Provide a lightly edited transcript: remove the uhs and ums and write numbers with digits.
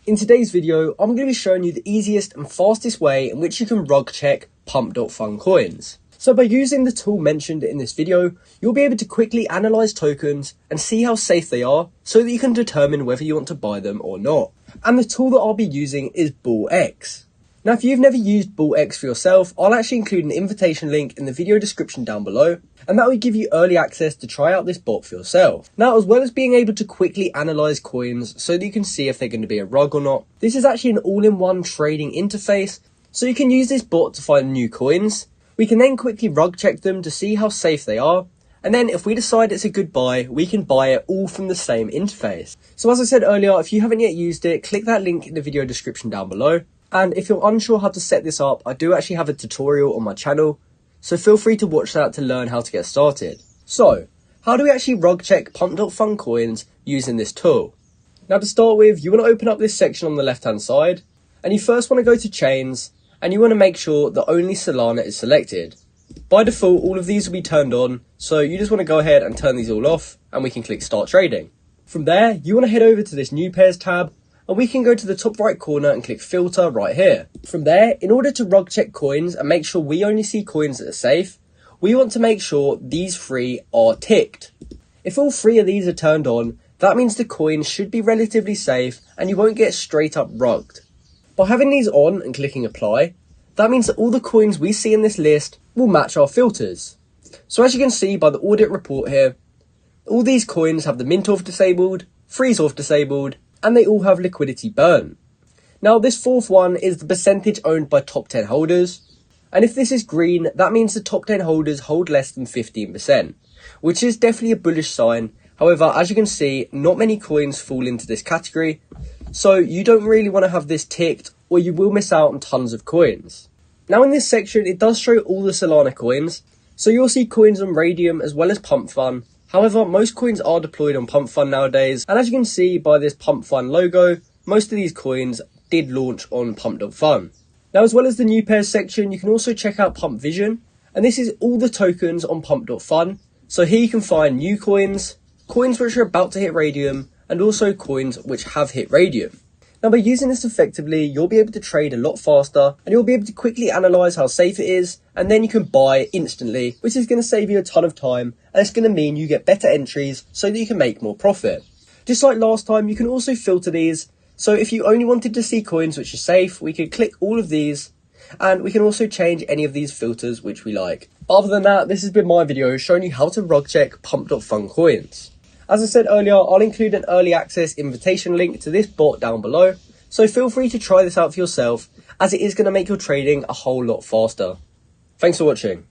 In today's video, I'm going to be showing you the easiest and fastest way in which you can rug check pump.fun coins. So by using the tool mentioned in this video, you'll be able to quickly analyze tokens and see how safe they are so that you can determine whether you want to buy them or not. And the tool that I'll be using is BullX. Now if you've never used BullX for yourself, I'll actually include an invitation link in the video description down below, and that will give you early access to try out this bot for yourself. Now, as well as being able to quickly analyze coins so that you can see if they're going to be a rug or not, this is actually an all-in-one trading interface, so you can use this bot to find new coins. We can then quickly rug check them to see how safe they are, and then if we decide it's a good buy, we can buy it all from the same interface. So as I said earlier, if you haven't yet used it, click that link in the video description down below. And if you're unsure how to set this up, I do actually have a tutorial on my channel, so feel free to watch that to learn how to get started. So, how do we actually rug check pump.fun coins using this tool? Now to start with, you want to open up this section on the left hand side, and you first want to go to chains, and you want to make sure that only Solana is selected. By default, all of these will be turned on, so you just want to go ahead and turn these all off, and we can click start trading. From there, you want to head over to this new pairs tab, and we can go to the top right corner and click filter right here. From there, in order to rug check coins and make sure we only see coins that are safe, we want to make sure these three are ticked. If all three of these are turned on, that means the coin should be relatively safe and you won't get straight up rugged. By having these on and clicking apply, that means that all the coins we see in this list will match our filters. So as you can see by the audit report here, all these coins have the mint off disabled, freeze off disabled, and they all have liquidity burn. Now this fourth one is the percentage owned by top 10 holders, and if this is green, that means the top 10 holders hold less than 15%, which is definitely a bullish sign. However, as you can see, not many coins fall into this category, so you don't really want to have this ticked or you will miss out on tons of coins. Now in this section, it does show all the Solana coins, so you'll see coins on Radium as well as pump.fun. However, most coins are deployed on pump.fun nowadays, and as you can see by this pump.fun logo, most of these coins did launch on pump.fun. Now as well as the new pairs section, you can also check out Pump Vision, and this is all the tokens on pump.fun. So here you can find new coins, coins which are about to hit Radium, and also coins which have hit Radium. Now by using this effectively, you'll be able to trade a lot faster, and you'll be able to quickly analyze how safe it is, and then you can buy instantly, which is going to save you a ton of time, and it's going to mean you get better entries so that you can make more profit. Just like last time, you can also filter these, so if you only wanted to see coins which are safe, we could click all of these, and we can also change any of these filters which we like. But other than that, this has been my video showing you how to rug check pump.fun coins. As I said earlier, I'll include an early access invitation link to this bot down below, so feel free to try this out for yourself, as it is going to make your trading a whole lot faster. Thanks for watching.